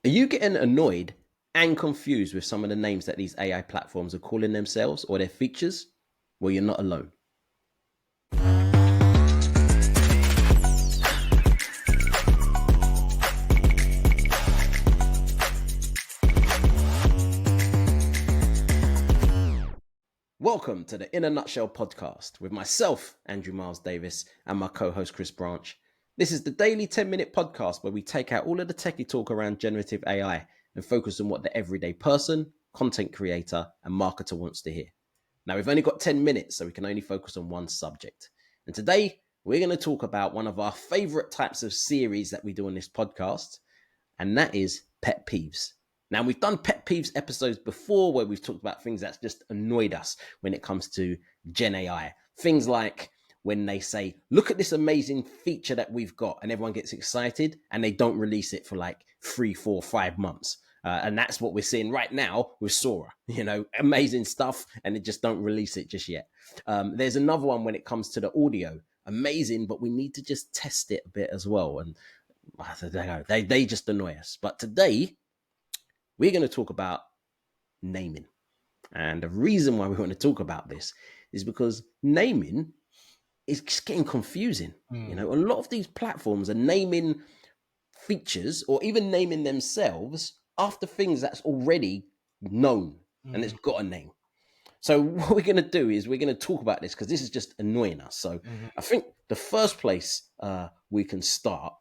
Are you getting annoyed and confused with some of the names that these AI platforms are calling themselves or their features? Well, you're not alone. Welcome to the In a Nutshell podcast with myself, Andrew Miles Davis, and my co-host, Chris Branch. This is the daily 10-minute podcast where we take out all of the techie talk around generative AI and focus on what the everyday person, content creator, and marketer wants to hear. Now, we've only got 10 minutes, so we can only focus on one subject. And today, we're going to talk about one of our favorite types of series that we do on this podcast, and that is pet peeves. Now, we've done pet peeves episodes before where we've talked about things that's just annoyed us when it comes to Gen AI. Things like when they say, look at this amazing feature that we've got, and everyone gets excited and they don't release it for like 3, 4, 5 months. And that's what we're seeing right now with Sora, amazing stuff, and they just don't release it just yet. There's another one when it comes to the audio, amazing, but we need to just test it a bit as well. And they just annoy us. But today, we're going to talk about naming. And the reason why we want to talk about this is because naming is just getting confusing. A lot of these platforms are naming features or even naming themselves after things that's already known and it's got a name. So what we're going to do is we're going to talk about this because this is just annoying us. So I think the first place we can start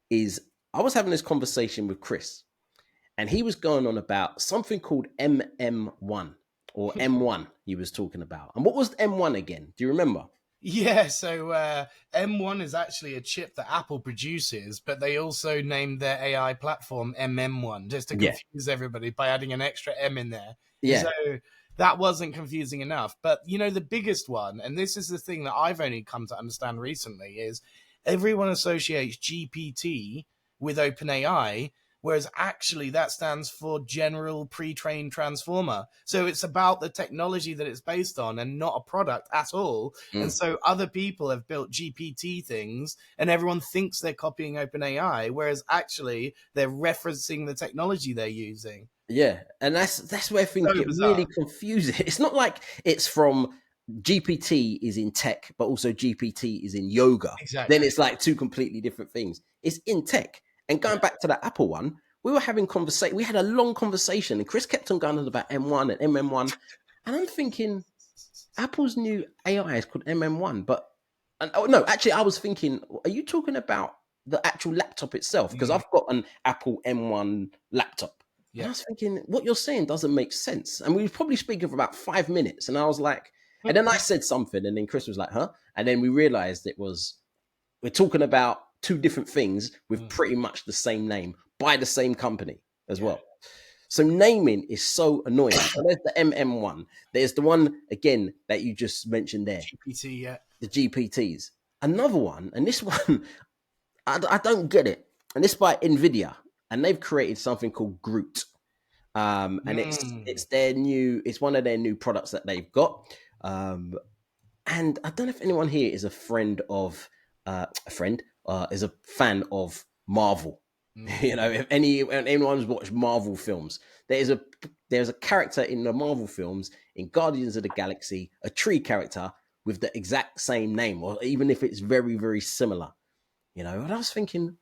is I was having this conversation with Chris. And he was going on about something called MM1 or M1 he was talking about. And what was M1 again? Do you remember? Yeah, so M1 is actually a chip that Apple produces, but they also named their AI platform MM1 just to confuse everybody by adding an extra M in there. Yeah. So that wasn't confusing enough. But, the biggest one, and this is the thing that I've only come to understand recently, is everyone associates GPT with OpenAI, whereas actually that stands for General Pre-trained Transformer. So it's about the technology that it's based on and not a product at all. And so other people have built GPT things and everyone thinks they're copying OpenAI, whereas actually they're referencing the technology they're using. Yeah, and that's where things get really confusing. It's not like it's from GPT is in tech, but also GPT is in yoga. Exactly. Then it's like two completely different things. It's in tech. And going back to the Apple one, we were having conversation. We had a long conversation, and Chris kept on going on about M1 and MM1. And I'm thinking, Apple's new AI is called MM1. Actually, I was thinking, are you talking about the actual laptop itself? Because I've got an Apple M1 laptop. Yeah. And I was thinking, what you're saying doesn't make sense. And we were probably speaking for about 5 minutes. And I was like, and then I said something, and then Chris was like, huh? And then we realized we're talking about two different things with pretty much the same name by the same company as well. So naming is so annoying. So there's the MM1. There's the one, again, that you just mentioned there. GPT, yeah. The GPTs. Another one, and this one, I don't get it. And this is by NVIDIA. And they've created something called Groot. And it's one of their new products that they've got. And I don't know if anyone here is a friend of, is a fan of Marvel. If anyone's watched Marvel films, there's a character in the Marvel films in Guardians of the Galaxy, a tree character with the exact same name, or even if it's very, very similar. And I was thinking,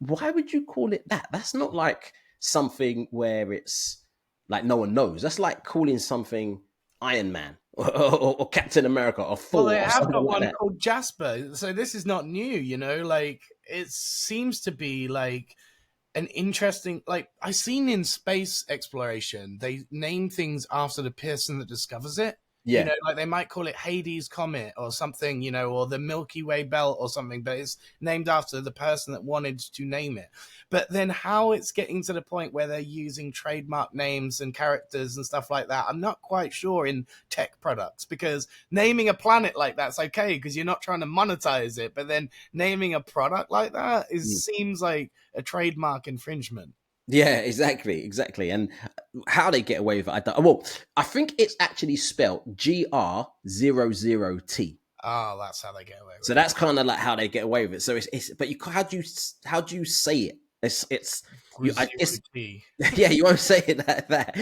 why would you call it that? That's not like something where it's like no one knows. That's like calling something Iron Man or Captain America or Thor. Well, they have got one called Jasper. So this is not new, like it seems to be like an interesting, like I've seen in space exploration, they name things after the person that discovers it. Yeah. Like they might call it Hades Comet or something, or the Milky Way Belt or something, but it's named after the person that wanted to name it. But then how it's getting to the point where they're using trademark names and characters and stuff like that, I'm not quite sure in tech products, because naming a planet like that's okay because you're not trying to monetize it. But then naming a product like that seems like a trademark infringement. Yeah, exactly. And how they get away with it, I think it's actually spelled GR00T. Oh, that's how they get away with it. So that's kind of like how they get away with it. So it's but how do you say it? It's you. I guess Groot. yeah, you won't say it like that.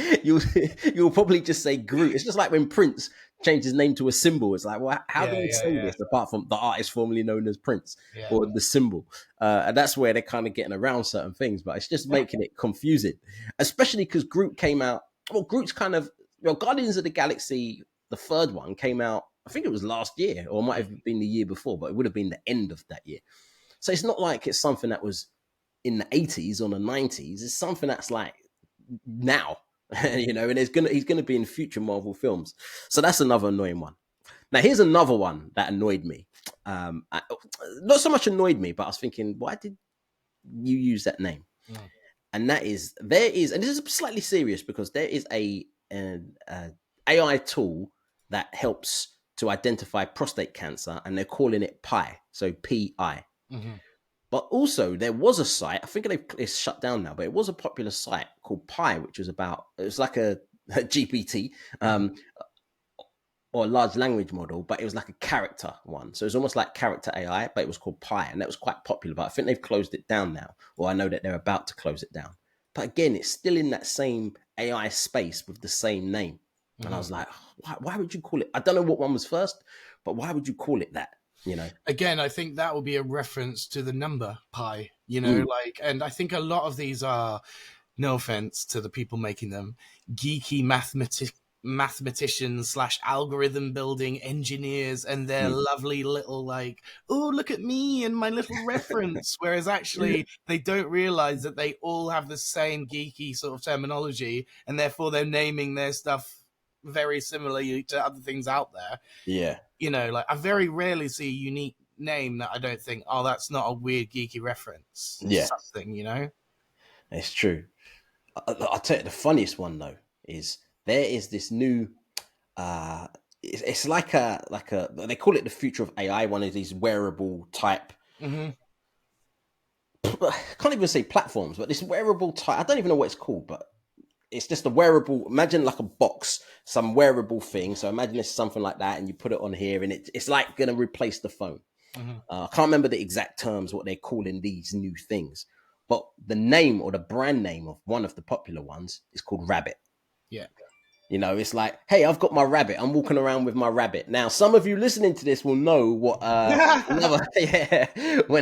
You'll probably just say Groot. It's just like when Prince changed his name to a symbol. It's like, well, how do Yeah, we yeah, say yeah, this apart from the artist formerly known as Prince yeah. or the symbol? And that's where they're kind of getting around certain things, but it's just making it confusing, especially because Groot came out. Well, Groot's kind of Guardians of the Galaxy, the third one came out. I think it was last year, or it might have been the year before, but it would have been the end of that year. So it's not like it's something that was in the 80s or the 90s. It's something that's like now, and he's gonna be in future Marvel films. So that's another annoying one. Now here's another one that annoyed me. Not so much annoyed me, but I was thinking, why did you use that name? Mm. And that is and this is slightly serious because there is an AI tool that helps to identify prostate cancer, and they're calling it Pi, so PI. Mm-hmm. But also, there was a site, I think it's shut down now, but it was a popular site called Pi, which was it was like a GPT or a large language model, but it was like a character one. So it was almost like character AI, but it was called Pi, and that was quite popular. But I think they've closed it down now, or I know that they're about to close it down. But again, it's still in that same AI space with the same name. Mm-hmm. And I was like, why would you call it? I don't know what one was first, but why would you call it that? Again, I think that will be a reference to the number pi, and I think a lot of these are, no offense to the people making them, geeky mathematicians / algorithm building engineers, and their lovely little oh, look at me and my little reference, whereas actually they don't realize that they all have the same geeky sort of terminology, and therefore they're naming their stuff very similarly to other things out there. Yeah. I very rarely see a unique name that I don't think, oh, that's not a weird geeky reference. Yeah. Something, It's true. I'll tell you the funniest one though is there is this new it's like a they call it the future of AI, one of these wearable type I can't even say platforms, but this wearable type, I don't even know what it's called, but it's just a wearable, imagine like a box, some wearable thing. So imagine it's something like that, and you put it on here, and it's like going to replace the phone. I can't remember the exact terms, what they're calling these new things, but the name or the brand name of one of the popular ones is called Rabbit. Yeah. It's like, hey, I've got my rabbit. I'm walking around with my rabbit. Now, some of you listening to this will know what when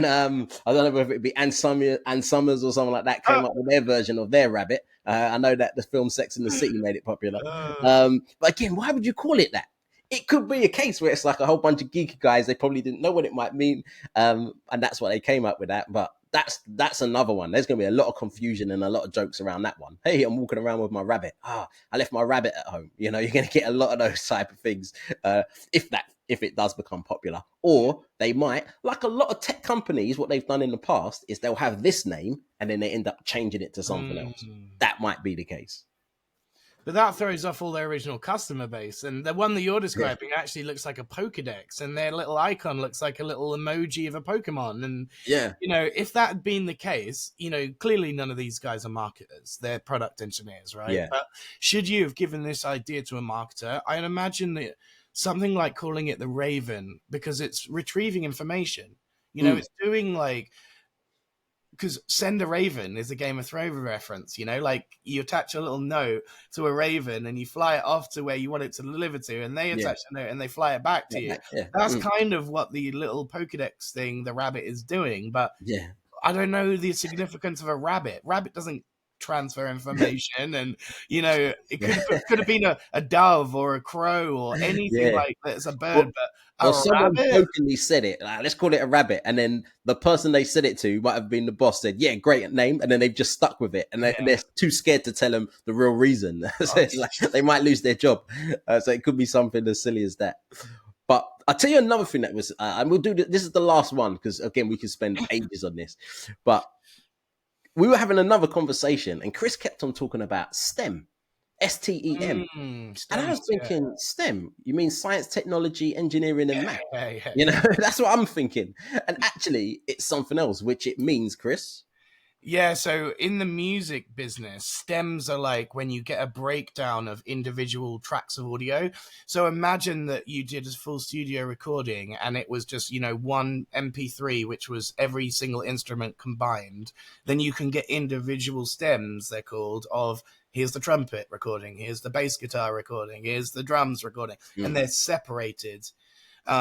I don't know whether it be Ann Summers or something like that came up with their version of their rabbit. I know that the film Sex and the City made it popular. But again, why would you call it that? It could be a case where it's like a whole bunch of geeky guys. They probably didn't know what it might mean, and that's why they came up with that. But that's another one. There's going to be a lot of confusion and a lot of jokes around that one. Hey, I'm walking around with my rabbit. I left my rabbit at home. You're going to get a lot of those type of things if it does become popular. Or they might, like a lot of tech companies, what they've done in the past is they'll have this name and then they end up changing it to something else. That might be the case. But that throws off all their original customer base. And the one that you're describing actually looks like a Pokedex, and their little icon looks like a little emoji of a Pokemon. And, if that had been the case, clearly none of these guys are marketers. They're product engineers, right? Yeah. But should you have given this idea to a marketer, I'd imagine that something like calling it the Raven, because it's retrieving information. It's doing because Send a Raven is a Game of Thrones reference, you attach a little note to a raven and you fly it off to where you want it to deliver to, and they attach a note and they fly it back to you. Yeah. That's kind of what the little Pokedex thing, the rabbit, is doing. But I don't know the significance of a rabbit. Rabbit doesn't transfer information, and it could have been a dove or a crow or anything like that. It's a bird, but someone rabbit? jokingly said it, like, let's call it a rabbit, and then the person they said it to might have been the boss, said, yeah, great name, and then they've just stuck with it, and they're too scared to tell them the real reason. So it's like, they might lose their job. So it could be something as silly as that. But I'll tell you another thing that was, and we'll do this is the last one, because again, we can spend ages on this, but we were having another conversation and Chris kept on talking about STEM, STEM. And I was thinking, STEM, you mean science, technology, engineering, and math? Yeah. That's what I'm thinking. And actually, it's something else, which it means, Chris. Yeah, so in the music business, stems are like when you get a breakdown of individual tracks of audio. So imagine that you did a full studio recording and it was just, one MP3, which was every single instrument combined. Then you can get individual stems, they're called, of here's the trumpet recording, here's the bass guitar recording, here's the drums recording, and they're separated.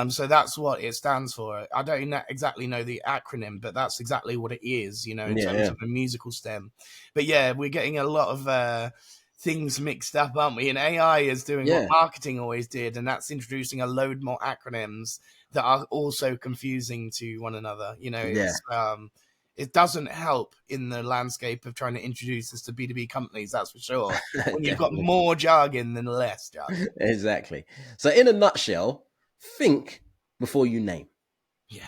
So that's what it stands for. I don't exactly know the acronym, but that's exactly what it is, in terms of a musical stem. But yeah, we're getting a lot of things mixed up, aren't we? And AI is doing what marketing always did, and that's introducing a load more acronyms that are also confusing to one another. It doesn't help in the landscape of trying to introduce this to B2B companies, that's for sure. When you've got more jargon than less jargon. Exactly. So in a nutshell, think before you name. Yeah.